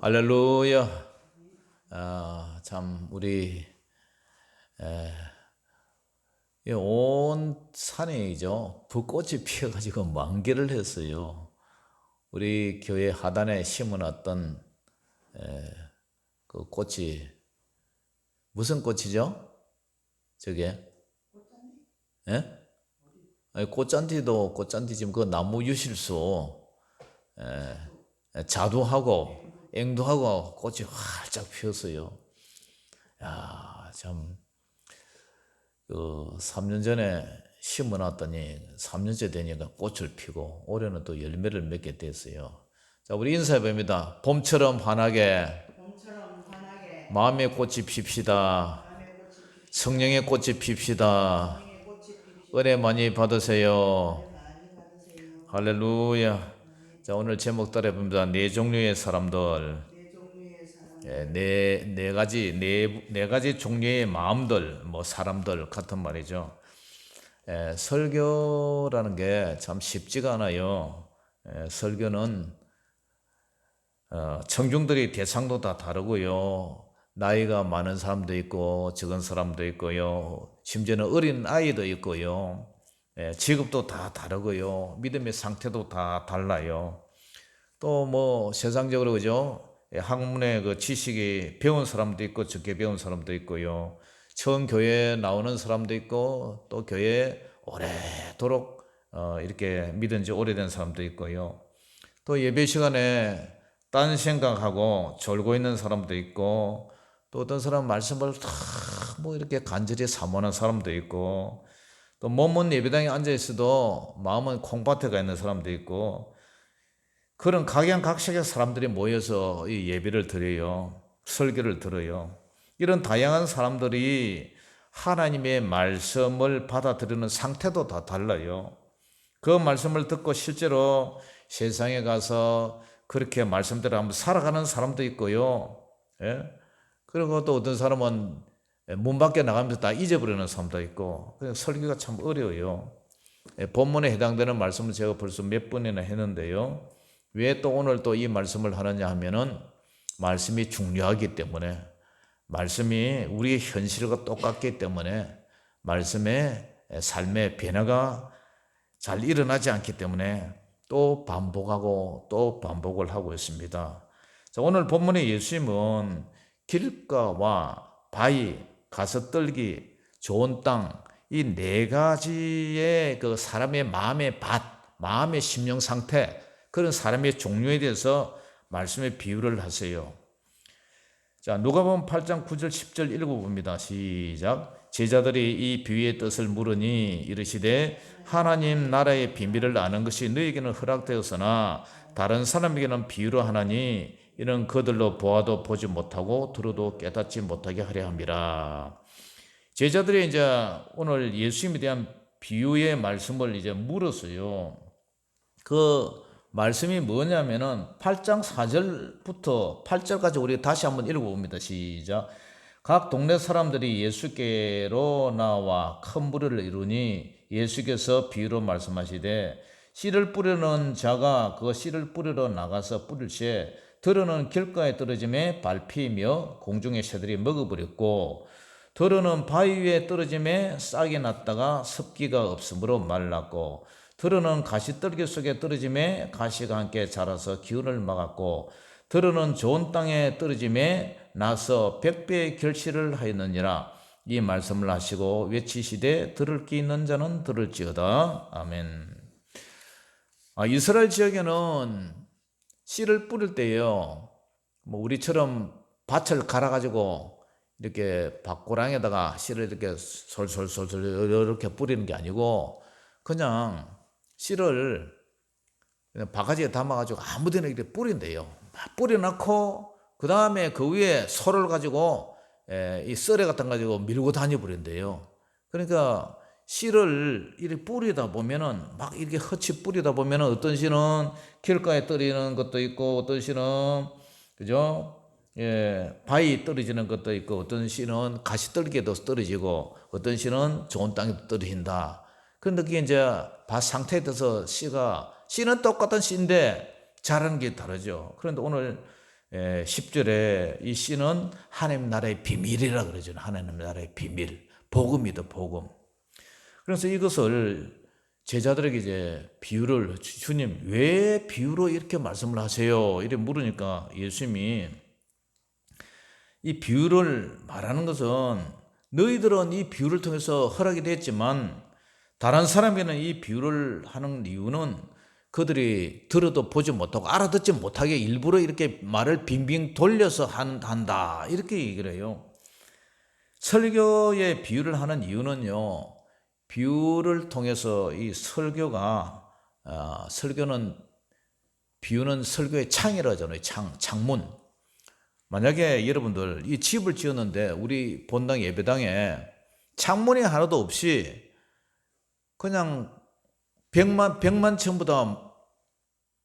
할렐루야. 참 우리 온 산이죠. 벚꽃이 피어가지고 만개를 했어요. 우리 교회 하단에 심어놨던 그 꽃이 무슨 꽃이죠? 저게? 예? 아니, 꽃잔디도 꽃잔디지만 그 나무 유실소 자두하고 앵두하고 꽃이 활짝 피었어요. 야, 참. 3년 전에 심어놨더니 3년째 되니까 꽃을 피고 올해는 또 열매를 맺게 됐어요. 자, 우리 인사해봅니다. 봄처럼 환하게 마음의 꽃이 핍시다. 성령의 꽃이 핍시다. 은혜 많이 받으세요. 할렐루야. 자, 오늘 제목 따라 해봅니다. 네 종류의 사람들. 네 가지 종류의 마음들, 사람들 같은 말이죠. 설교라는 게 참 쉽지가 않아요. 설교는 청중들이 대상도 다 다르고요. 나이가 많은 사람도 있고 적은 사람도 있고요. 심지어는 어린 아이도 있고요. 직업도 다 다르고요. 믿음의 상태도 다 달라요. 또 세상적으로 그죠? 학문의 그 지식이 배운 사람도 있고 적게 배운 사람도 있고요. 처음 교회에 나오는 사람도 있고 또 교회에 오래도록 이렇게 믿은 지 오래된 사람도 있고요. 또 예배 시간에 딴 생각하고 졸고 있는 사람도 있고 또 어떤 사람 말씀을 이렇게 간절히 사모하는 사람도 있고 또 몸은 예배당에 앉아 있어도 마음은 콩밭에 가 있는 사람도 있고 그런 각양각색의 사람들이 모여서 이 예배를 드려요. 설교를 들어요. 이런 다양한 사람들이 하나님의 말씀을 받아들이는 상태도 다 달라요. 그 말씀을 듣고 실제로 세상에 가서 그렇게 말씀대로 한번 살아가는 사람도 있고요. 예? 그리고 또 어떤 사람은 문 밖에 나가면서 다 잊어버리는 사람도 있고, 그래서 설교가 참 어려워요. 본문에 해당되는 말씀을 제가 벌써 몇 번이나 했는데요. 왜 또 오늘 또 이 말씀을 하느냐 하면은 말씀이 중요하기 때문에, 말씀이 우리의 현실과 똑같기 때문에, 말씀의 삶의 변화가 잘 일어나지 않기 때문에 또 반복하고 또 반복을 하고 있습니다. 자, 오늘 본문의 예수님은 길가와 바위, 가서떨기, 좋은 땅, 이 네 가지의 그 사람의 마음의 밭, 마음의 심령 상태, 그런 사람의 종류에 대해서 말씀의 비유를 하세요. 자, 누가복음 8장 9절 10절 읽어봅니다. 시작. 제자들이 이 비유의 뜻을 물으니 이르시되 하나님 나라의 비밀을 아는 것이 너희에게는 허락되었으나 다른 사람에게는 비유로 하나니 이는 그들로 보아도 보지 못하고 들어도 깨닫지 못하게 하려 함이라. 제자들이 이제 오늘 예수님에 대한 비유의 말씀을 이제 물었어요. 그 말씀이 뭐냐면은 8장 4절부터 8절까지 우리 다시 한번 읽어봅니다. 시작. 각 동네 사람들이 예수께로 나와 큰 무리를 이루니 예수께서 비유로 말씀하시되 씨를 뿌리는 자가 그 씨를 뿌리러 나가서 뿌릴새 들어는 길가에 떨어짐에 밟히며 공중의 새들이 먹어버렸고 들어는 바위 위에 떨어짐에 싹이 났다가 습기가 없으므로 말랐고 들어는 가시떨기 속에 떨어짐에 가시가 함께 자라서 기운을 막았고 들어는 좋은 땅에 떨어짐에 나서 100배의 결실을 하였느니라. 이 말씀을 하시고 외치시되 들을 귀 있는 자는 들을지어다. 아멘. 이스라엘 지역에는 씨를 뿌릴 때요, 우리처럼 밭을 갈아가지고 이렇게 밭고랑에다가 씨를 이렇게 솔솔솔솔 이렇게 뿌리는 게 아니고 그냥 씨를 그냥 바가지에 담아가지고 아무데나 이렇게 뿌린대요. 뿌려놓고 그 다음에 그 위에 소를 가지고 이 썰에 같은 거 가지고 밀고 다녀 버린대요. 그러니까 씨를 이렇게 뿌리다 보면은 막 이렇게 헛이 뿌리다 보면은 어떤 씨는 길가에 떨어지는 것도 있고 어떤 씨는 그죠? 바위 떨어지는 것도 있고 어떤 씨는 가시떨기에도 떨어지고 어떤 씨는 좋은 땅에도 떨어진다. 그런데 그게 이제 밭 상태에 따라서 씨는 똑같은 씨인데 자라는 게 다르죠. 그런데 오늘 10절에 이 씨는 하나님 나라의 비밀이라 그러죠. 하나님 나라의 비밀. 복음이다, 복음. 그래서 이것을 제자들에게 이제 비유를, 주님 왜 비유로 이렇게 말씀을 하세요? 이렇게 물으니까 예수님이 이 비유를 말하는 것은 너희들은 이 비유를 통해서 허락이 됐지만 다른 사람에게는 이 비유를 하는 이유는 그들이 들어도 보지 못하고 알아듣지 못하게 일부러 이렇게 말을 빙빙 돌려서 한다. 이렇게 얘기를 해요. 설교에 비유를 하는 이유는요. 비유를 통해서 이 설교가 비유는 설교의 창이라고 하잖아요. 창문. 만약에 여러분들 이 집을 지었는데 우리 본당 예배당에 창문이 하나도 없이 그냥 벽만 전부 다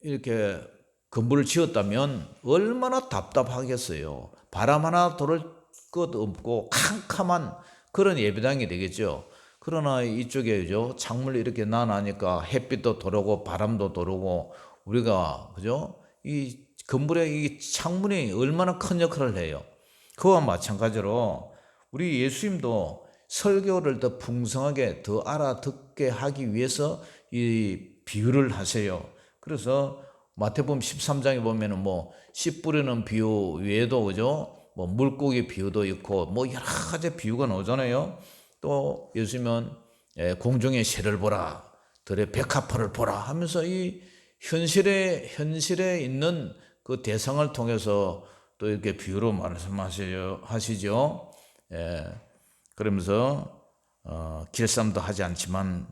이렇게 건물을 지었다면 얼마나 답답하겠어요. 바람 하나 돌을 것 없고 캄캄한 그런 예배당이 되겠죠. 그러나 이쪽에 창문을 이렇게 놔놓으니까 햇빛도 들어오고 바람도 들어오고 우리가 그죠? 이 건물의 이 창문이 얼마나 큰 역할을 해요. 그와 마찬가지로 우리 예수님도 설교를 더 풍성하게 더 알아듣게 하기 위해서 이 비유를 하세요. 그래서 마태복음 13장에 보면은 뭐 씨 뿌리는 비유 외에도 그죠? 뭐 물고기 비유도 있고 뭐 여러 가지 비유가 나오잖아요. 또 예수님은 공중의 새를 보라, 들의 백합화를 보라 하면서 이 현실에 있는 그 대상을 통해서 또 이렇게 비유로 말씀하시죠. 그러면서 길쌈도 하지 않지만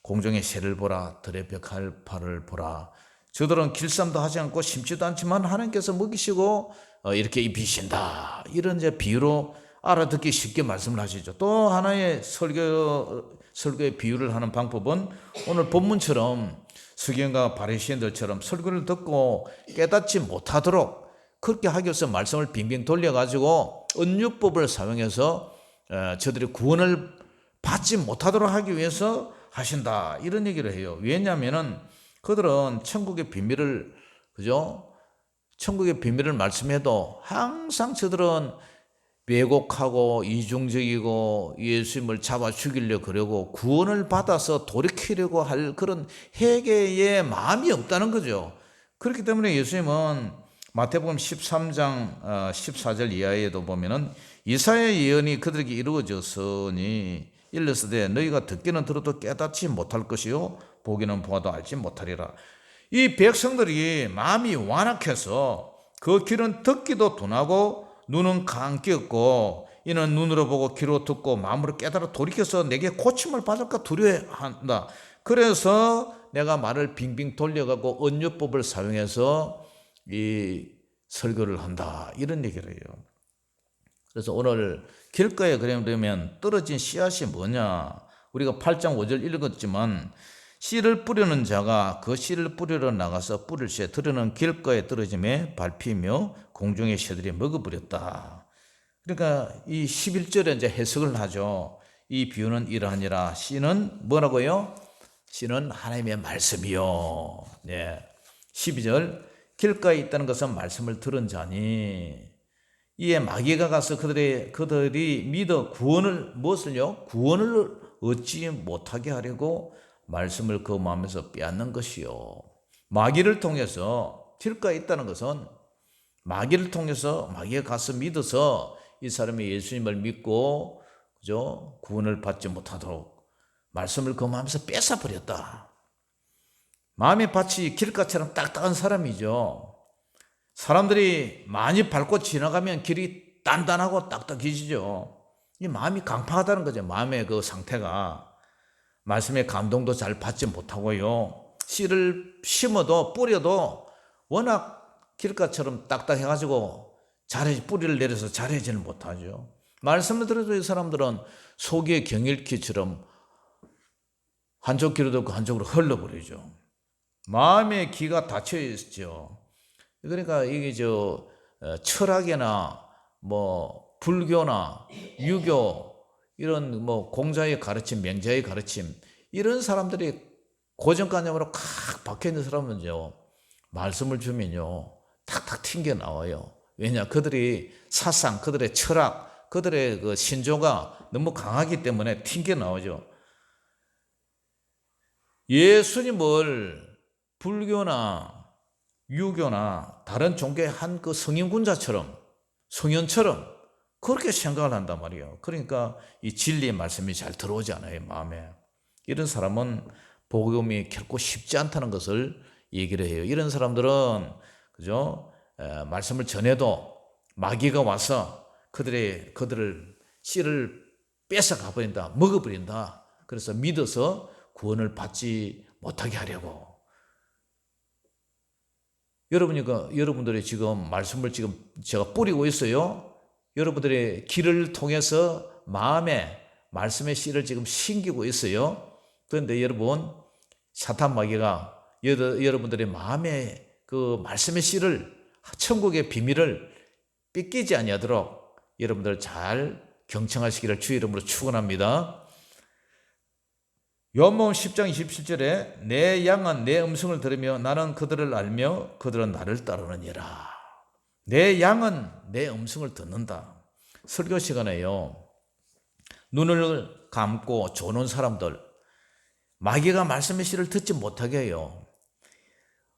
공중의 새를 보라, 들의 백합화를 보라. 저들은 길쌈도 하지 않고 심지도 않지만 하나님께서 먹이시고 이렇게 입히신다. 이런 이제 비유로 알아듣기 쉽게 말씀을 하시죠. 또 하나의 설교의 비유를 하는 방법은 오늘 본문처럼 서기관과 바리새인들처럼 설교를 듣고 깨닫지 못하도록 그렇게 하기 위해서 말씀을 빙빙 돌려가지고 은유법을 사용해서 저들이 구원을 받지 못하도록 하기 위해서 하신다. 이런 얘기를 해요. 왜냐하면은 그들은 천국의 비밀을 그죠? 천국의 비밀을 말씀해도 항상 저들은 왜곡하고 이중적이고 예수님을 잡아 죽이려고 그러고 구원을 받아서 돌이키려고 할 그런 회개의 마음이 없다는 거죠. 그렇기 때문에 예수님은 마태복음 13장 14절 이하에도 보면은 이사야의 예언이 그들에게 이루어졌으니 일렀으되 너희가 듣기는 들어도 깨닫지 못할 것이요 보기는 보아도 알지 못하리라. 이 백성들이 마음이 완악해서 그 길은 듣기도 둔하고 눈은 감기었고 이는 눈으로 보고 귀로 듣고 마음으로 깨달아 돌이켜서 내게 고침을 받을까 두려워한다. 그래서 내가 말을 빙빙 돌려가고 언유법을 사용해서 이 설교를 한다. 이런 얘기를 해요. 그래서 오늘 길가에 그러면 떨어진 씨앗이 뭐냐? 우리가 8장 5절 읽었지만 씨를 뿌리는 자가 그 씨를 뿌리러 나가서 뿌릴새 들으는 길가에 떨어짐에 밟히며 공중의 새들이 먹어버렸다. 그러니까 이 11절에 이제 해석을 하죠. 이 비유는 이러하니라. 씨는 뭐라고요? 씨는 하나님의 말씀이요. 네. 12절 길가에 있다는 것은 말씀을 들은 자니 이에 마귀가 가서 그들이 믿어 무엇을요? 구원을 얻지 못하게 하려고 말씀을 그 마음에서 빼앗는 것이요. 마귀를 통해서 길가에 있다는 것은 마귀를 통해서 마귀가 가서 믿어서 이 사람이 예수님을 믿고 그죠? 구원을 받지 못하도록 말씀을 그 마음에서 뺏어버렸다. 마음의 밭이 길가처럼 딱딱한 사람이죠. 사람들이 많이 밟고 지나가면 길이 단단하고 딱딱해지죠. 이 마음이 강팍하다는 거죠. 마음의 그 상태가. 말씀의 감동도 잘 받지 못하고요. 씨를 심어도 뿌려도 워낙 길가처럼 딱딱해가지고 뿌리를 내려서 자라지를 못하죠. 말씀을 들어도 이 사람들은 속의 경일기처럼 한쪽 귀로 듣고 한쪽으로 흘러버리죠. 마음의 귀가 닫혀 있죠. 그러니까 이게 철학이나 뭐 불교나 유교 이런 뭐 공자의 가르침, 명자의 가르침 이런 사람들이 고정관념으로 칵 박혀 있는 사람은요 말씀을 주면요 탁탁 튕겨 나와요. 왜냐? 그들이 사상, 그들의 철학, 그들의 그 신조가 너무 강하기 때문에 튕겨 나오죠. 예수님을 불교나 유교나 다른 종교의 한 그 성인군자처럼, 성현처럼 그렇게 생각을 한단 말이에요. 그러니까 이 진리의 말씀이 잘 들어오지 않아요, 마음에. 이런 사람은 복음이 결코 쉽지 않다는 것을 얘기를 해요. 이런 사람들은 그죠? 말씀을 전해도 마귀가 와서 그들을 씨를 뺏어 가버린다, 먹어버린다. 그래서 믿어서 구원을 받지 못하게 하려고. 여러분들이 지금 말씀을 지금 제가 뿌리고 있어요. 여러분들의 길을 통해서 마음에 말씀의 씨를 지금 심기고 있어요. 그런데 여러분, 사탄 마귀가 여러분들의 마음에 그 말씀의 씨를, 천국의 비밀을 뺏기지 아니하도록 여러분들 잘 경청하시기를 주의 이름으로 축원합니다. 요한복음 10장 27절에 내 양은 내 음성을 들으며 나는 그들을 알며 그들은 나를 따르느니라. 내 양은 내 음성을 듣는다. 설교 시간에요, 눈을 감고 조는 사람들, 마귀가 말씀의 씨를 듣지 못하게 해요.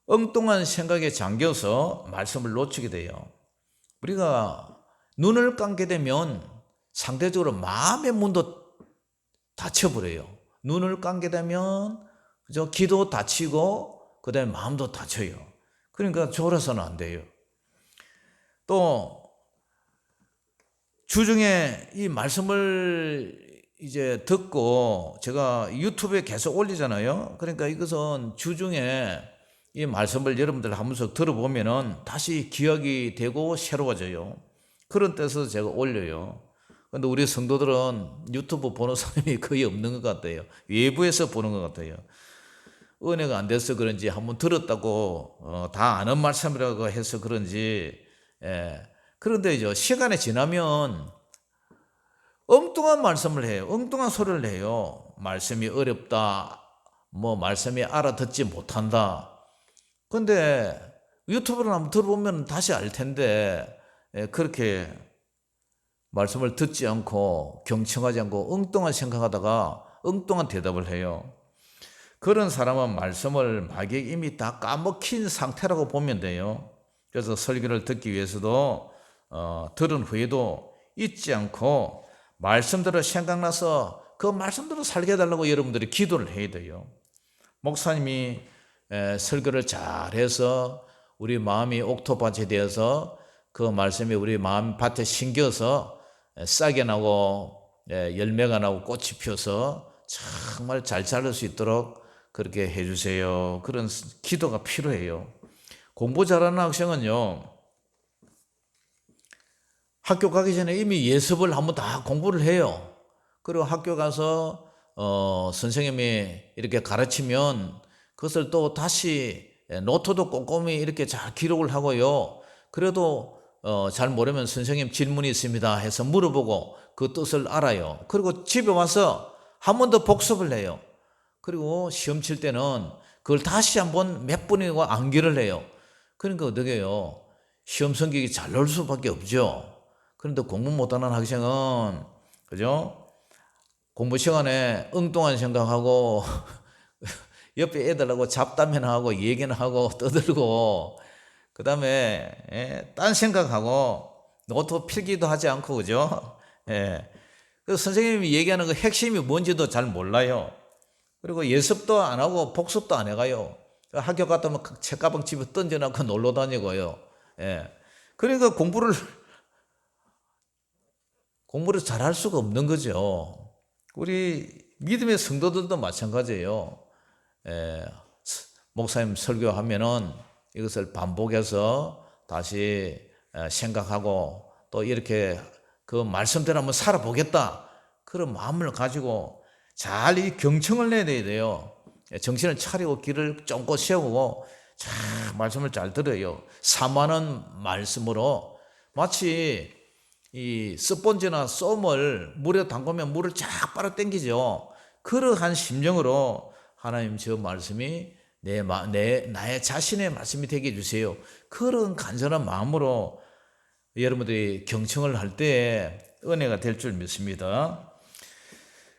엉뚱한 생각에 잠겨서 말씀을 놓치게 돼요. 우리가 눈을 감게 되면 상대적으로 마음의 문도 닫혀버려요. 눈을 감게 되면 그죠? 귀도 닫히고 그다음에 마음도 닫혀요. 그러니까 졸아서는 안 돼요. 또 주중에 이 말씀을 이제 듣고 제가 유튜브에 계속 올리잖아요. 그러니까 이것은 주중에 이 말씀을 여러분들 한 번씩 들어보면은 다시 기억이 되고 새로워져요. 그런 뜻에서 제가 올려요. 근데 우리 성도들은 유튜브 보는 사람이 거의 없는 것 같아요. 외부에서 보는 것 같아요. 은혜가 안 돼서 그런지 한번 들었다고 다 아는 말씀이라고 해서 그런지, 그런데 이제 시간이 지나면 엉뚱한 말씀을 해요. 엉뚱한 소리를 해요. 말씀이 어렵다, 뭐 말씀이 알아듣지 못한다. 근데 유튜브를 한번 들어보면 다시 알 텐데, 그렇게 말씀을 듣지 않고 경청하지 않고 엉뚱한 생각하다가 엉뚱한 대답을 해요. 그런 사람은 말씀을 마귀에 이미 다 까먹힌 상태라고 보면 돼요. 그래서 설교를 듣기 위해서도 들은 후에도 잊지 않고 말씀대로 생각나서 그 말씀대로 살게 해달라고 여러분들이 기도를 해야 돼요. 목사님이 설교를 잘해서 우리 마음이 옥토밭이 되어서 그 말씀이 우리 마음 밭에 심겨서 싹이 나고 열매가 나고 꽃이 피어서 정말 잘 자랄 수 있도록 그렇게 해주세요. 그런 기도가 필요해요. 공부 잘하는 학생은요, 학교 가기 전에 이미 예습을 한번 다 공부를 해요. 그리고 학교 가서 선생님이 이렇게 가르치면 그것을 또 다시 노트도 꼼꼼히 이렇게 잘 기록을 하고요. 그래도 잘 모르면 선생님 질문이 있습니다 해서 물어보고 그 뜻을 알아요. 그리고 집에 와서 한 번 더 복습을 해요. 그리고 시험 칠 때는 그걸 다시 한번 몇 번이고 암기를 해요. 그러니까 어떻게 해요? 시험 성적이 잘 나올 수밖에 없죠. 그런데 공부 못하는 학생은 그죠? 공부 시간에 엉뚱한 생각하고 옆에 애들하고 잡담회나 고 얘기나 하고 떠들고 그 다음에 딴 생각하고 노트 필기도 하지 않고 그죠? 그 선생님이 얘기하는 그 핵심이 뭔지도 잘 몰라요. 그리고 예습도 안 하고 복습도 안 해가요. 학교 갔다 오면 책가방 집에 던져놓고 놀러 다니고요. 그러니까 공부를 잘할 수가 없는 거죠. 우리 믿음의 성도들도 마찬가지예요. 목사님 설교하면은 이것을 반복해서 다시 생각하고 또 이렇게 그 말씀대로 한번 살아보겠다, 그런 마음을 가지고 잘 이 경청을 내야 돼요. 정신을 차리고 귀를 쫑긋 세우고 잘 말씀을 잘 들어요. 사모하는 말씀으로, 마치 이 스펀지나 쏨을 물에 담그면 물을 쫙 빨아당기죠. 그러한 심정으로 하나님, 저 말씀이 나의 자신의 말씀이 되게 해주세요. 그런 간절한 마음으로 여러분들이 경청을 할 때 은혜가 될 줄 믿습니다.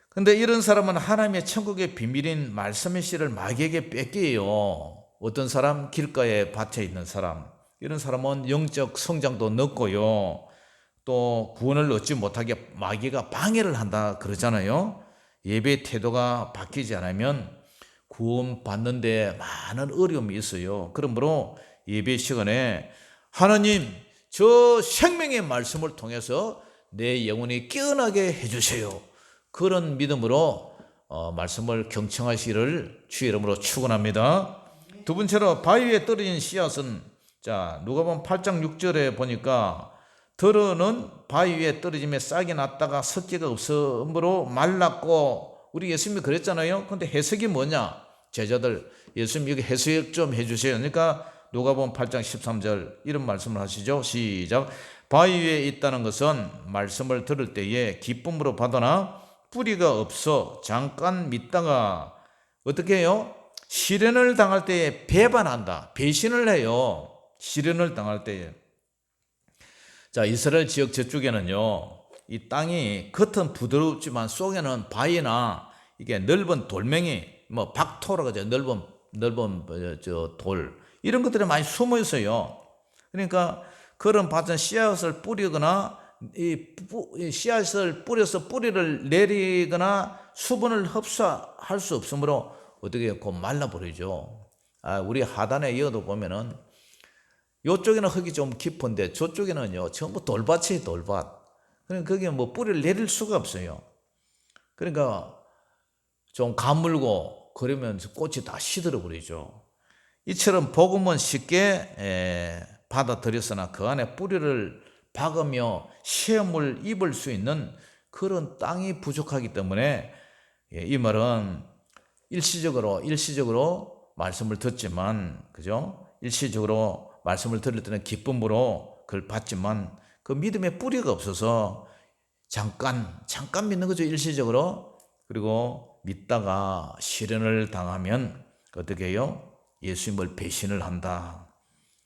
근데 이런 사람은 하나님의 천국의 비밀인 말씀의 씨를 마귀에게 뺏겨요. 어떤 사람? 길가에 밭에 있는 사람. 이런 사람은 영적 성장도 늦고요. 또 구원을 얻지 못하게 마귀가 방해를 한다 그러잖아요. 예배 태도가 바뀌지 않으면 구원 받는데 많은 어려움이 있어요. 그러므로 예배 시간에 하나님, 저 생명의 말씀을 통해서 내 영혼이 깨어나게 해주세요. 그런 믿음으로 말씀을 경청하시기를 주의 이름으로 축원합니다. 두 번째로 바위 위에 떨어진 씨앗은, 자, 누가복음 8장 6절에 보니까 들어는 바위 위에 떨어짐에 싹이 났다가 섞기가 없으므로 말랐고, 우리 예수님이 그랬잖아요. 근데 해석이 뭐냐? 제자들, 예수님 여기 해석 좀 해주세요. 그러니까 누가복음 8장 13절 이런 말씀을 하시죠. 시작. 바위 위에 있다는 것은 말씀을 들을 때에 기쁨으로 받으나 뿌리가 없어 잠깐 믿다가 어떻게 해요? 시련을 당할 때에 배반한다. 배신을 해요. 시련을 당할 때에. 자, 이스라엘 지역 저쪽에는요, 이 땅이 겉은 부드럽지만 속에는 바위나 이게 넓은 돌멩이, 뭐 박토라고 하죠. 넓은 돌, 이런 것들이 많이 숨어 있어요. 그러니까 그런 밭은 씨앗을 뿌리거나 이 씨앗을 뿌려서 뿌리를 내리거나 수분을 흡수할 수 없으므로 어떻게 곧 말라버리죠. 우리 하단에 이어도 보면은 이쪽에는 흙이 좀 깊은데 저쪽에는요 전부 돌밭이에요. 돌밭. 그러니까 거기에 뭐 뿌리를 내릴 수가 없어요. 그러니까 좀 가물고 그러면 꽃이 다 시들어 버리죠. 이처럼 복음은 쉽게 받아들였으나 그 안에 뿌리를 박으며 시험을 입을 수 있는 그런 땅이 부족하기 때문에, 이 말은 일시적으로 말씀을 듣지만, 그죠? 일시적으로 말씀을 들을 때는 기쁨으로 그걸 받지만 그 믿음의 뿌리가 없어서 잠깐 믿는 거죠. 일시적으로. 그리고 믿다가 시련을 당하면 어떻게 해요? 예수님을 배신을 한다.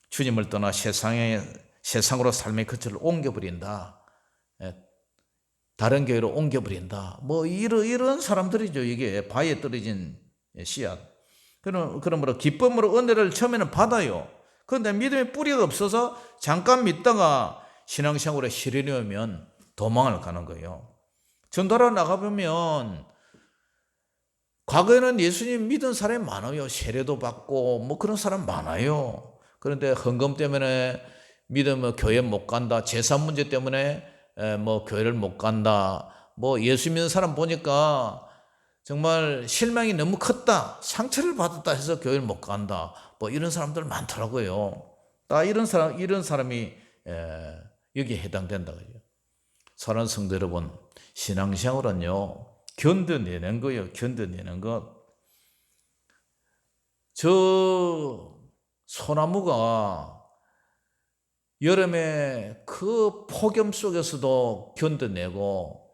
주님을 떠나 세상으로 삶의 거처를 옮겨버린다. 다른 교회로 옮겨버린다. 뭐 이런 사람들이죠. 이게 바위에 떨어진 씨앗. 그러므로 기쁨으로 은혜를 처음에는 받아요. 그런데 믿음의 뿌리가 없어서 잠깐 믿다가 신앙생활에 시련이 오면 도망을 가는 거예요. 전도하러 나가보면 과거에는 예수님 믿은 사람이 많아요. 세례도 받고 뭐 그런 사람 많아요. 그런데 헌금 때문에 믿으면 교회 못 간다. 재산 문제 때문에 뭐 교회를 못 간다. 뭐 예수 믿는 사람 보니까 정말 실망이 너무 컸다. 상처를 받았다 해서 교회를 못 간다. 뭐 이런 사람들 많더라고요. 다 이런 사람이 여기에 해당된다. 사랑하는 성도 여러분, 신앙생활은요 견뎌내는 거예요. 견뎌내는 것. 저 소나무가 여름에 그 폭염 속에서도 견뎌내고,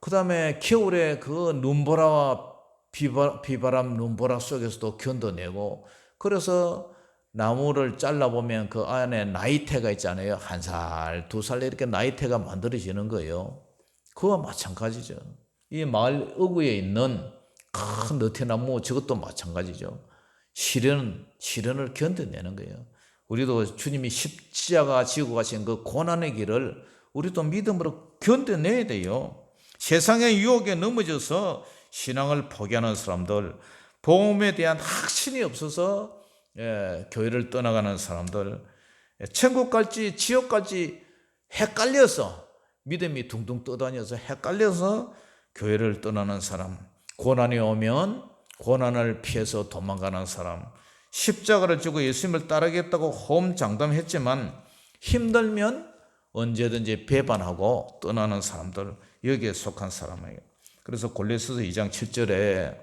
그 다음에 겨울에 그 눈보라와 비바람 눈보라 속에서도 견뎌내고, 그래서 나무를 잘라보면 그 안에 나이테가 있잖아요. 한 살, 두 살 이렇게 나이테가 만들어지는 거예요. 그와 마찬가지죠. 이 마을 어구에 있는 큰 느티나무, 저것도 마찬가지죠. 시련을 견뎌내는 거예요. 우리도 주님이 십자가 지고 가신 그 고난의 길을 우리도 믿음으로 견뎌내야 돼요. 세상의 유혹에 넘어져서 신앙을 포기하는 사람들, 복음에 대한 확신이 없어서 교회를 떠나가는 사람들, 천국 갈지 지옥 갈지 헷갈려서 믿음이 둥둥 떠다녀서 헷갈려서 교회를 떠나는 사람, 고난이 오면 고난을 피해서 도망가는 사람, 십자가를 지고 예수님을 따르겠다고 호언장담했지만 힘들면 언제든지 배반하고 떠나는 사람들, 여기에 속한 사람이에요. 그래서 골로새서 2장 7절에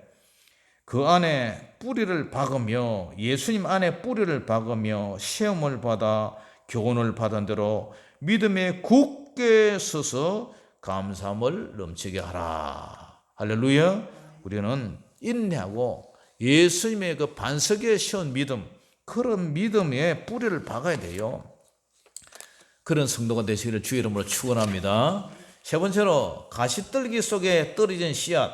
그 안에 뿌리를 박으며, 예수님 안에 뿌리를 박으며 시험을 받아 교훈을 받은 대로 믿음에 굳게 서서 감사함을 넘치게 하라. 할렐루야. 우리는 인내하고 예수님의 그 반석에 세운 믿음, 그런 믿음에 뿌리를 박아야 돼요. 그런 성도가 되시기를 주 이름으로 축원합니다. 세 번째로 가시떨기 속에 떨어진 씨앗.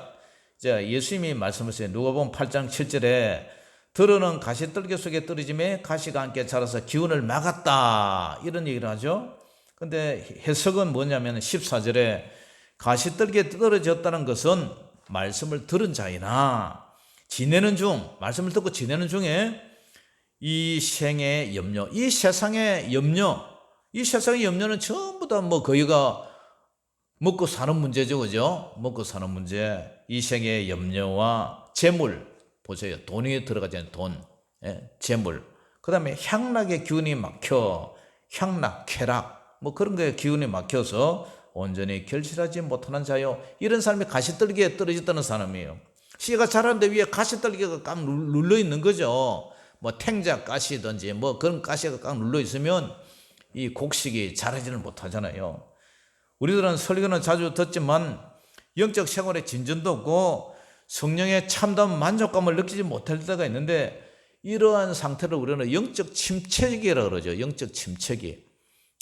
자, 예수님이 말씀하셨어요. 누가복음 8장 7절에 들어는 가시떨기 속에 떨어짐에 가시가 함께 자라서 기운을 막았다, 이런 얘기를 하죠. 근데 해석은 뭐냐면 14절에 가시떨기에 떨어졌다는 것은 말씀을 들은 자이나 지내는 중, 말씀을 듣고 지내는 중에 이 생의 염려, 이 세상의 염려, 이 세상의 염려는 전부 다 뭐 거기가 먹고 사는 문제죠, 그죠? 먹고 사는 문제, 이 생의 염려와 재물, 보세요. 돈이 들어가잖아요, 돈, 재물. 그 다음에 향락의 기운이 막혀, 향락, 쾌락, 뭐 그런 거에 기운이 막혀서 온전히 결실하지 못하는 자요. 이런 사람이 가시떨기에 떨어졌다는 사람이에요. 씨가 자라는데 위에 가시떨기가 꽉 눌러 있는 거죠. 뭐 탱자 가시든지 뭐 그런 가시가 꽉 눌러 있으면 이 곡식이 자라지를 못하잖아요. 우리들은 설교는 자주 듣지만 영적 생활에 진전도 없고 성령의 참담 만족감을 느끼지 못할 때가 있는데, 이러한 상태를 우리는 영적 침체기라고 그러죠. 영적 침체기.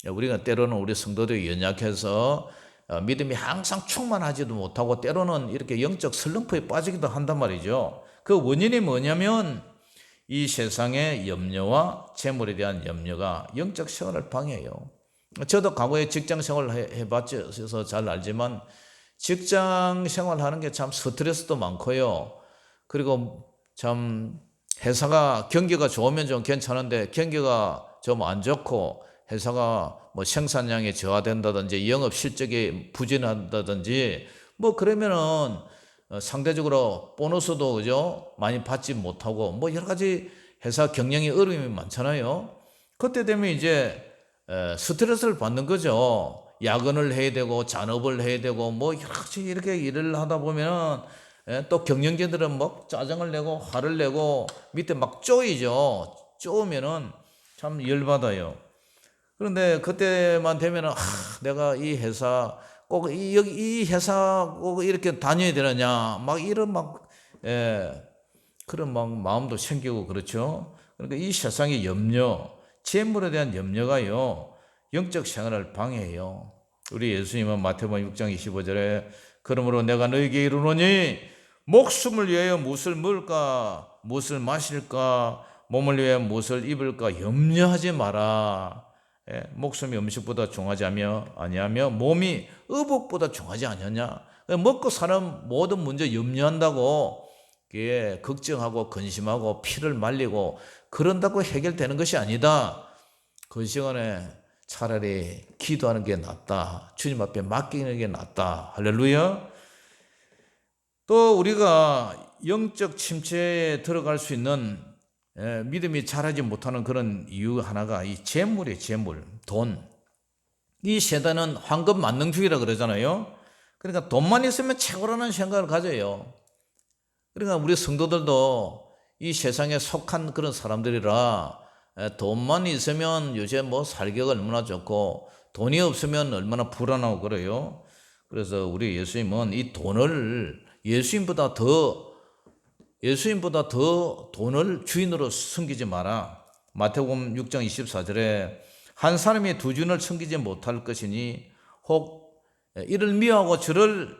우리가 때로는 우리 성도들이 연약해서 믿음이 항상 충만하지도 못하고 때로는 이렇게 영적 슬럼프에 빠지기도 한단 말이죠. 그 원인이 뭐냐면 이 세상의 염려와 재물에 대한 염려가 영적 생활을 방해해요. 저도 과거에 직장 생활을 해봤어서 잘 알지만 직장 생활하는 게 참 스트레스도 많고요. 그리고 참 회사가 경기가 좋으면 좀 괜찮은데 경기가 좀 안 좋고 회사가 뭐 생산량이 저하된다든지 영업 실적이 부진한다든지 뭐 그러면은 상대적으로 보너스도 그죠 많이 받지 못하고 뭐 여러 가지 회사 경영에 어려움이 많잖아요. 그때 되면 이제 스트레스를 받는 거죠. 야근을 해야 되고 잔업을 해야 되고 뭐 여러 가지 이렇게 일을 하다 보면 또 경영진들은 뭐 짜증을 내고 화를 내고 밑에 막 쪼이죠. 쪼으면은 참 열받아요. 그런데 그때만 되면은 내가 이 회사 꼭 여기 이 회사 꼭 이렇게 다녀야 되느냐 막 이런 막 그런 막 마음도 생기고 그렇죠. 그러니까 이 세상의 염려, 재물에 대한 염려가요 영적 생활을 방해해요. 우리 예수님은 마태복음 6장 25절에 그러므로 내가 너희에게 이르노니 목숨을 위하여 무엇을 먹을까 무엇을 마실까 몸을 위하여 무엇을 입을까 염려하지 마라. 목숨이 음식보다 중하지 아니하며 몸이 의복보다 중하지 않느냐. 먹고 사는 모든 문제 염려한다고 그게 걱정하고 근심하고 피를 말리고 그런다고 해결되는 것이 아니다. 그 시간에 차라리 기도하는 게 낫다. 주님 앞에 맡기는 게 낫다. 할렐루야. 또 우리가 영적 침체에 들어갈 수 있는 믿음이 자라지 못하는 그런 이유 하나가 이 재물이에요. 재물, 돈. 이 세대는 황금 만능주의라 그러잖아요. 그러니까 돈만 있으면 최고라는 생각을 가져요. 그러니까 우리 성도들도 이 세상에 속한 그런 사람들이라 돈만 있으면 요새 뭐 살기가 얼마나 좋고 돈이 없으면 얼마나 불안하고 그래요. 그래서 우리 예수님은 이 돈을 예수님보다 더 돈을 주인으로 섬기지 마라. 마태복음 6장 24절에 한 사람이 두 주인을 섬기지 못할 것이니 혹 이를 미워하고 저를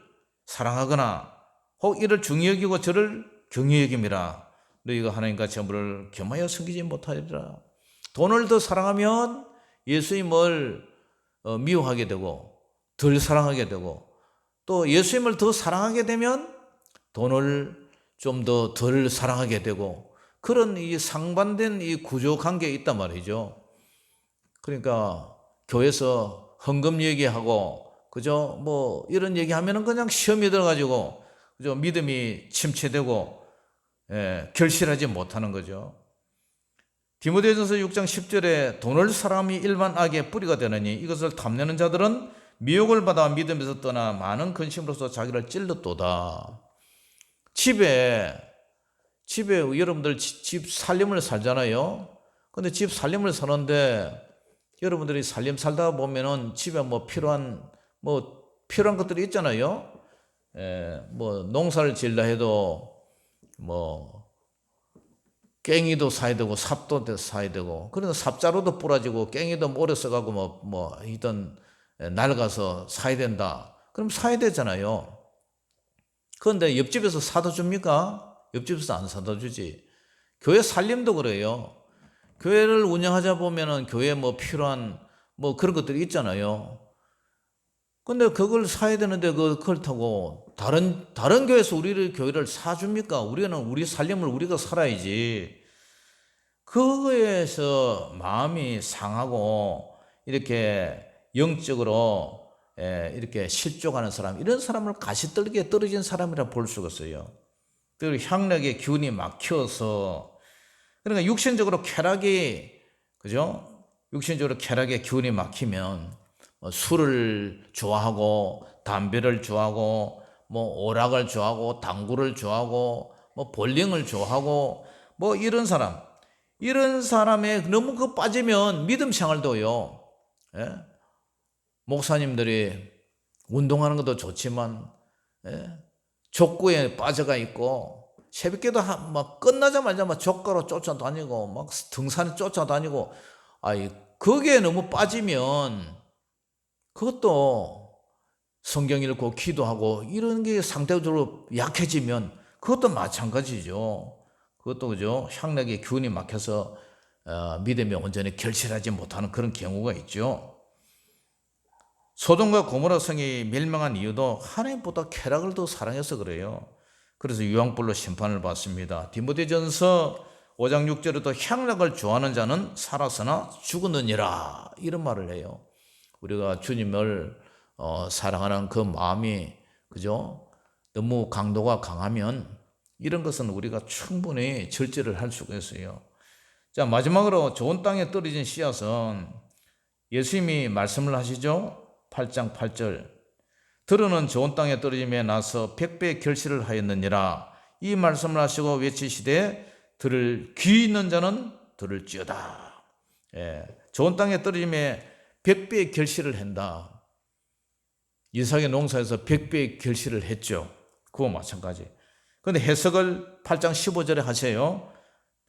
사랑하거나 혹 이를 중히 여기고 저를 경히 여김이라. 너희가 하나님과 재물을 겸하여 섬기지 못하리라. 돈을 더 사랑하면 예수님을 미워하게 되고 덜 사랑하게 되고 또 예수님을 더 사랑하게 되면 돈을 좀 더 덜 사랑하게 되고 그런 이 상반된 이 구조 관계에 있단 말이죠. 그러니까 교회에서 헌금 얘기하고 그죠? 뭐 이런 얘기하면은 그냥 시험이 들어가지고 그죠? 믿음이 침체되고 결실하지 못하는 거죠. 디모데전서 6장 10절에 돈을 사람이 일반 악의 뿌리가 되느니 이것을 탐내는 자들은 미혹을 받아 믿음에서 떠나 많은 근심으로서 자기를 찔렀도다. 집에 여러분들 집 살림을 살잖아요. 근데 집 살림을 사는데 여러분들이 살림 살다 보면은 집에 뭐 필요한 것들이 있잖아요. 뭐 농사를 지으려 해도 뭐 깽이도 사야 되고 삽도 사야 되고, 그러니까 삽자루도 부러지고 깽이도 모래 써가고 뭐 이던 낡아서 사야 된다. 그럼 사야 되잖아요. 그런데 옆집에서 사다 줍니까? 옆집에서 안 사다 주지. 교회 살림도 그래요. 교회를 운영하자 보면은 교회에 뭐 필요한 뭐 그런 것들이 있잖아요. 근데 그걸 사야 되는데 그렇다고 다른 교회에서 우리를 교회를 사줍니까? 우리는 우리 살림을 우리가 살아야지. 그거에서 마음이 상하고 이렇게 영적으로 이렇게 실족하는 사람, 이런 사람을 가시떨기에 떨어진 사람이라 볼 수가 있어요. 그리고 향락의 기운이 막혀서, 그러니까 육신적으로 쾌락이, 그죠? 육신적으로 쾌락의 기운이 막히면 술을 좋아하고 담배를 좋아하고 뭐 오락을 좋아하고 당구를 좋아하고 뭐 볼링을 좋아하고 뭐 이런 사람에 너무 빠지면 믿음 생활도요. 예? 목사님들이 운동하는 것도 좋지만, 예? 족구에 빠져가 있고 새벽기도 막 끝나자마자 막 족가로 쫓아다니고 막 등산에 쫓아다니고, 거기에 너무 빠지면 그것도 성경 읽고 기도하고 이런 게 상대적으로 약해지면 그것도 마찬가지죠. 그것도 그죠. 향락의 기운이 막혀서 믿음이 온전히 결실하지 못하는 그런 경우가 있죠. 소돔과 고모라 성이 멸망한 이유도 하나님보다 쾌락을 더 사랑해서 그래요. 그래서 유황불로 심판을 받습니다. 디모데전서 5장 6절에도 향락을 좋아하는 자는 살았으나 죽었느니라, 이런 말을 해요. 우리가 주님을 사랑하는 그 마음이, 그죠? 너무 강도가 강하면 이런 것은 우리가 충분히 절제를 할 수가 있어요. 자, 마지막으로 좋은 땅에 떨어진 씨앗은 예수님이 말씀을 하시죠. 8장 8절. 들으는 좋은 땅에 떨어짐에 나서 100배의 결실을 하였느니라. 이 말씀을 하시고 외치시되 들을 귀 있는 자는 들을지어다. 좋은 땅에 떨어짐에 100배의 결실을 한다. 이삭의 농사에서 100배의 결실을 했죠. 그거 마찬가지. 그런데 해석을 8장 15절에 하세요.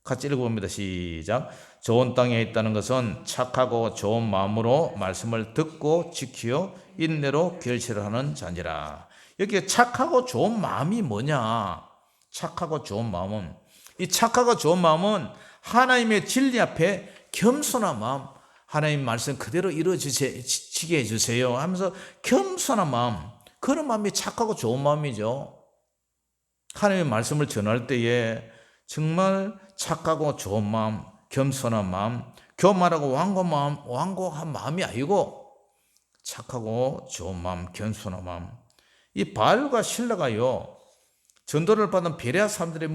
같이 읽어봅니다. 시작. 좋은 땅에 있다는 것은 착하고 좋은 마음으로 말씀을 듣고 지키어 인내로 결실을 하는 자니라. 여기 착하고 좋은 마음이 뭐냐? 착하고 좋은 마음은, 이 착하고 좋은 마음은 하나님의 진리 앞에 겸손한 마음, 하나님 말씀 그대로 이루어지게 해주세요 하면서 겸손한 마음, 그런 마음이 착하고 좋은 마음이죠. 하나님의 말씀을 전할 때에 정말 착하고 좋은 마음, 겸손한 마음, 교만하고 완고한 마음이 아니고 착하고 좋은 마음, 겸손한 마음. 이 바울과 실라가요, 전도를 받은 베레아 사람들이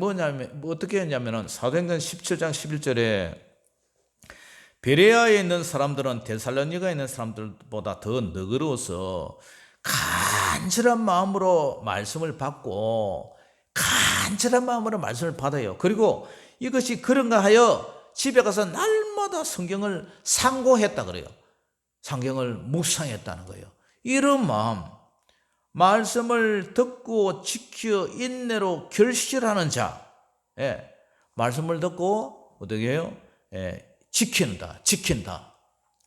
어떻게 했냐면 사도행전 17장 11절에 베레아에 있는 사람들은 데살로니가에 있는 사람들보다 더 너그러워서 간절한 마음으로 말씀을 받고 간절한 마음으로 말씀을 받아요. 그리고 이것이 그런가 하여 집에 가서 날마다 성경을 상고했다 그래요. 성경을 묵상했다는 거예요. 이런 마음, 말씀을 듣고 지켜 인내로 결실하는 자, 말씀을 듣고 어떻게 해요? 지킨다.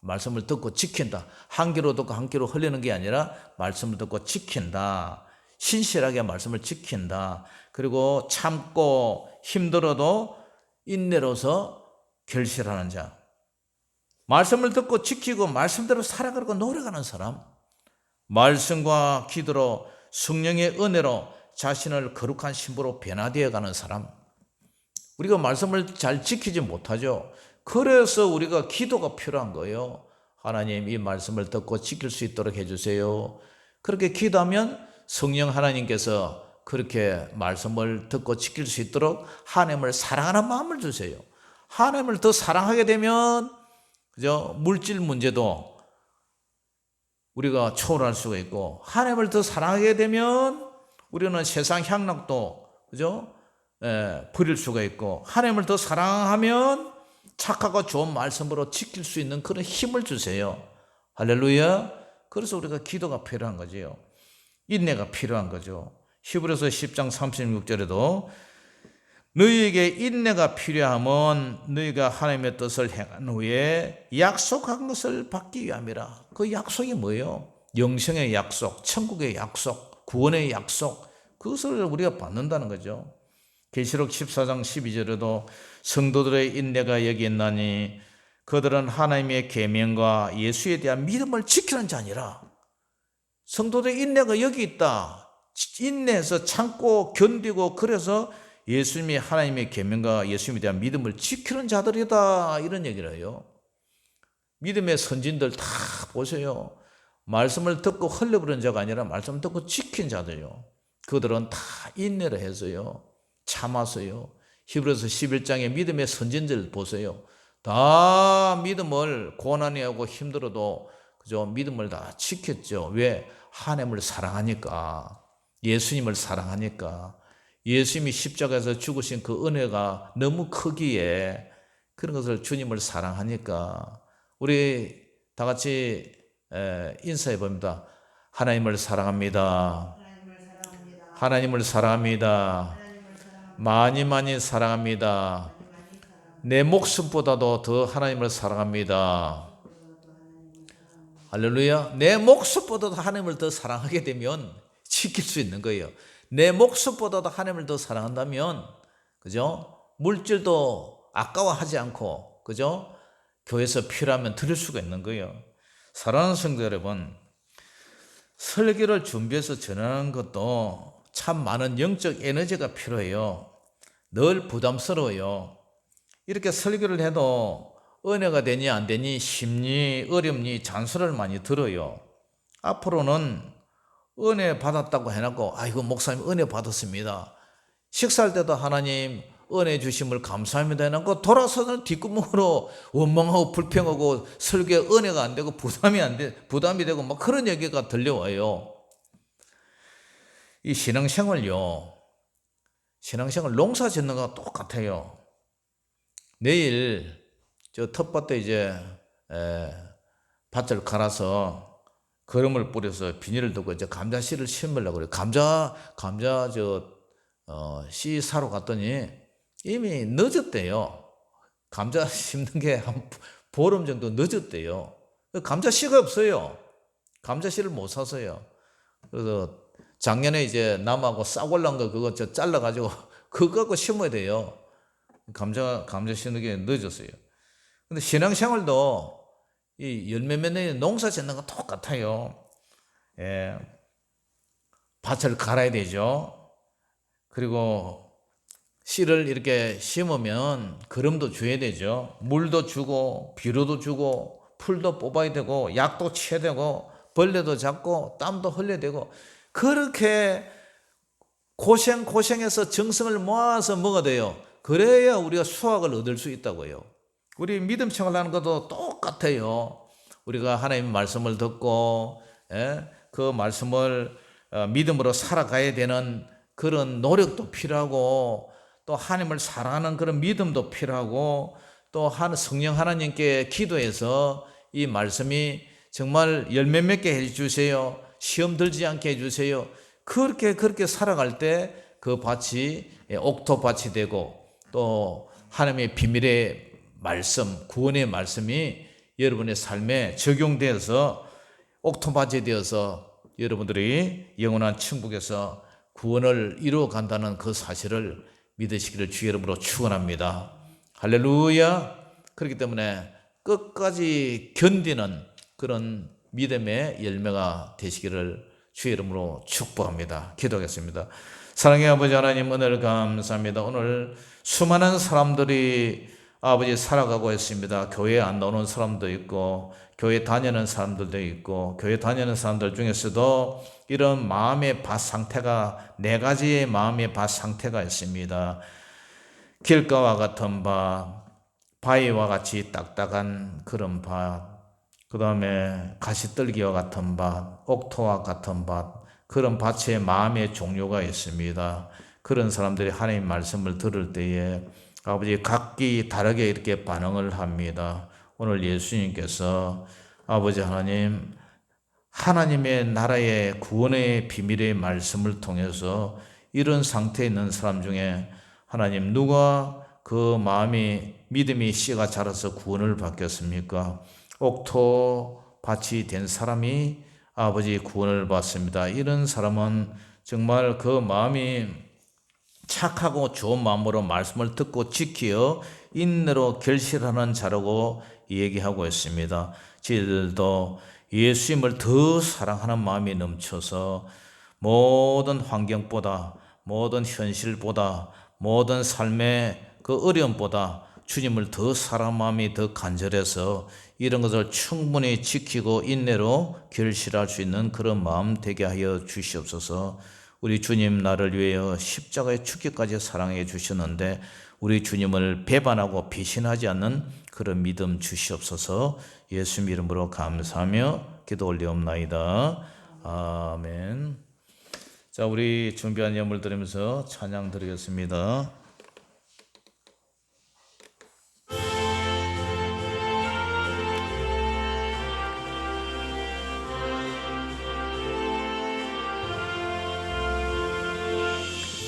말씀을 듣고 지킨다. 한 귀로 듣고 한 귀로 흘리는 게 아니라 말씀을 듣고 지킨다. 신실하게 말씀을 지킨다. 그리고 참고 힘들어도 인내로서 결실하는 자. 말씀을 듣고 지키고 말씀대로 살아가고 노력하는 사람. 말씀과 기도로 성령의 은혜로 자신을 거룩한 신부로 변화되어 가는 사람. 우리가 말씀을 잘 지키지 못하죠. 그래서 우리가 기도가 필요한 거예요. 하나님, 이 말씀을 듣고 지킬 수 있도록 해주세요. 그렇게 기도하면 성령 하나님께서 그렇게 말씀을 듣고 지킬 수 있도록 하나님을 사랑하는 마음을 주세요. 하나님을 더 사랑하게 되면, 그죠? 물질 문제도 우리가 초월할 수가 있고, 하나님을 더 사랑하게 되면 우리는 세상 향락도, 그죠? 버릴 수가 있고, 하나님을 더 사랑하면 착하고 좋은 말씀으로 지킬 수 있는 그런 힘을 주세요. 할렐루야. 그래서 우리가 기도가 필요한 거지요. 인내가 필요한 거죠. 히브리서 10장 36절에도 너희에게 인내가 필요하면 너희가 하나님의 뜻을 행한 후에 약속한 것을 받기 위함이라. 그 약속이 뭐예요? 영생의 약속, 천국의 약속, 구원의 약속, 그것을 우리가 받는다는 거죠. 계시록 14장 12절에도 성도들의 인내가 여기 있나니 그들은 하나님의 계명과 예수에 대한 믿음을 지키는 자니라. 성도들의 인내가 여기 있다. 인내해서 참고 견디고 그래서 예수님이 하나님의 계명과 예수님에 대한 믿음을 지키는 자들이다, 이런 얘기를 해요. 믿음의 선진들 다 보세요. 말씀을 듣고 흘려버린 자가 아니라 말씀 듣고 지킨 자들요. 그들은 다 인내를 해서요, 참았어요. 히브리서 11장의 믿음의 선진들 보세요. 다 믿음을 고난이 오고 힘들어도 그죠, 믿음을 다 지켰죠. 왜? 하나님을 사랑하니까, 예수님을 사랑하니까. 예수님이 십자가에서 죽으신 그 은혜가 너무 크기에 그런 것을 주님을 사랑하니까. 우리 다 같이 인사해 봅니다. 하나님을 사랑합니다. 하나님을 사랑합니다. 많이 많이 사랑합니다. 내 목숨보다도 더 하나님을 사랑합니다. 할렐루야. 내 목숨보다도 하나님을 더 사랑하게 되면 지킬 수 있는 거예요. 내 목숨보다도 하나님을 더 사랑한다면, 그죠? 물질도 아까워하지 않고, 그죠? 교회에서 필요하면 드릴 수가 있는 거예요. 사랑하는 성도 여러분, 설교를 준비해서 전하는 것도 참 많은 영적 에너지가 필요해요. 늘 부담스러워요. 이렇게 설교를 해도 은혜가 되니 안 되니 쉽니 어렵니 잔소리를 많이 들어요. 앞으로는 은혜 받았다고 해놓고 아이고 목사님 은혜 받았습니다, 식사할 때도 하나님 은혜 주심을 감사합니다 해놓고 돌아서는 뒷구멍으로 원망하고 불평하고 설교에 은혜가 안 되고 부담이 되고 막 그런 얘기가 들려와요. 이 신앙생활요, 신앙생활 농사 짓는 거와 똑같아요. 내일 저 텃밭에 이제 밭을 갈아서 거름을 뿌려서 비닐을 두고 이제 감자 씨를 심으려고 그래요. 감자 씨 사러 갔더니 이미 늦었대요. 감자 심는 게 한 보름 정도 늦었대요. 감자 씨가 없어요. 감자 씨를 못 사서요. 그래서 작년에 이제 남하고 싹 올라온 거 그거 잘라가지고 그거 갖고 심어야 돼요. 감자 심는 게 늦었어요. 근데 신앙생활도 이 열매 맺는 농사 짓는 거 똑같아요. 예. 밭을 갈아야 되죠. 그리고 씨를 이렇게 심으면 거름도 줘야 되죠. 물도 주고 비료도 주고 풀도 뽑아야 되고 약도 쳐야 되고 벌레도 잡고 땀도 흘려야 되고 그렇게 고생해서 정성을 모아서 먹어야 돼요. 그래야 우리가 수확을 얻을 수 있다고요. 우리 믿음 생활하는 것도 똑같아요. 우리가 하나님의 말씀을 듣고 그 말씀을 믿음으로 살아가야 되는 그런 노력도 필요하고 또 하나님을 사랑하는 그런 믿음도 필요하고 또 성령 하나님께 기도해서 이 말씀이 정말 열매 맺게 해주세요. 시험 들지 않게 해주세요. 그렇게 살아갈 때 그 밭이 옥토밭이 되고 또 하나님의 비밀의 말씀, 구원의 말씀이 여러분의 삶에 적용되어서 옥토밭이 되어서 여러분들이 영원한 천국에서 구원을 이루어 간다는 그 사실을 믿으시기를 주의 이름으로 축원합니다. 할렐루야. 그렇기 때문에 끝까지 견디는 그런 믿음의 열매가 되시기를 주의 이름으로 축복합니다. 기도하겠습니다. 사랑의 아버지 하나님, 은혜를 감사합니다. 오늘 수많은 사람들이 아버지 살아가고 있습니다. 교회에 안 나오는 사람도 있고 교회 다니는 사람들도 있고 교회 다니는 사람들 중에서도 이런 마음의 밭 상태가 네 가지의 마음의 밭 상태가 있습니다. 길가와 같은 밭, 바위와 같이 딱딱한 그런 밭, 그 다음에 가시떨기와 같은 밭, 옥토와 같은 밭, 그런 밭의 마음의 종류가 있습니다. 그런 사람들이 하나님 말씀을 들을 때에 아버지 각기 다르게 이렇게 반응을 합니다. 오늘 예수님께서 아버지 하나님, 하나님의 나라의 구원의 비밀의 말씀을 통해서 이런 상태에 있는 사람 중에 하나님, 누가 그 마음이 믿음이 씨가 자라서 구원을 받겠습니까? 옥토밭이 된 사람이 아버지 구원을 받습니다. 이런 사람은 정말 그 마음이 착하고 좋은 마음으로 말씀을 듣고 지키어 인내로 결실하는 자라고 얘기하고 있습니다. 저희들도 예수님을 더 사랑하는 마음이 넘쳐서 모든 환경보다, 모든 현실보다, 모든 삶의 그 어려움보다 주님을 더 사랑하는 마음이 더 간절해서 이런 것을 충분히 지키고 인내로 결실할 수 있는 그런 마음 되게 하여 주시옵소서. 우리 주님 나를 위하여 십자가의 죽기까지 사랑해 주셨는데 우리 주님을 배반하고 배신하지 않는 그런 믿음 주시옵소서. 예수 이름으로 감사하며 기도 올리옵나이다. 아멘. 자, 우리 준비한 예물 드리면서 찬양 드리겠습니다.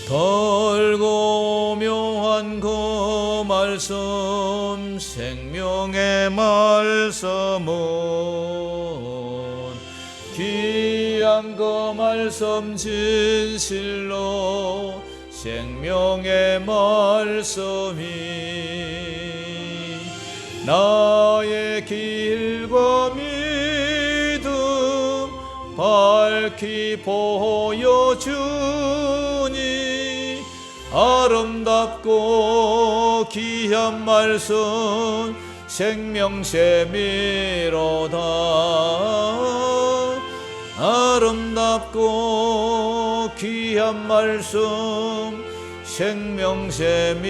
달고 묘한 그 말씀 생명의 말씀은 귀한 그 말씀 진실로 생명의 말씀이 나의 길과 믿음 밝히 보여주니 아름답고 귀한 말씀 생명샘이로다. 아름답고 귀한 말씀 생명샘이로다.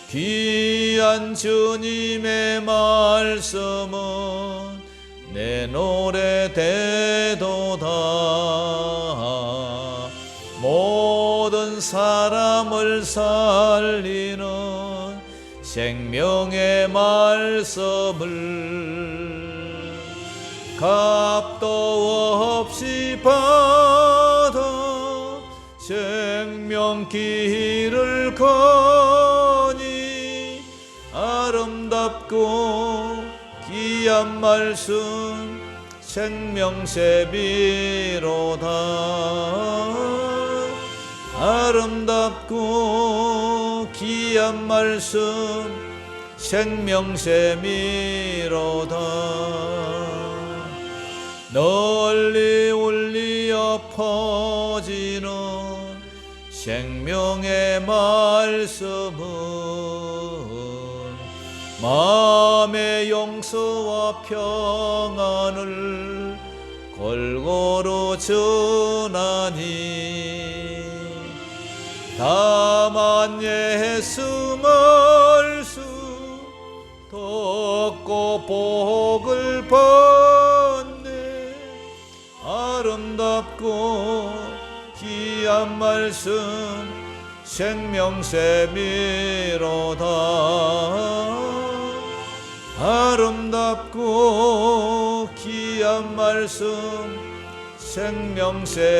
귀한 주님의 말씀은 내 노래 되도다. 모든 사람을 살리는 생명의 말씀을 값도 없이 받아 생명길을 거니 아름답고 귀한 말씀 생명샘이로다. 아름답고 귀한 말씀 생명샘이로다. 널리 울리어 퍼지는 생명의 말씀은 마음의 용서와 평안을 골고루 전하니 다만 예수 말씀 듣고 복을 받네. 아름답고 귀한 말씀 생명샘이로다. 아름답고 귀한 말씀 생명샘이로다.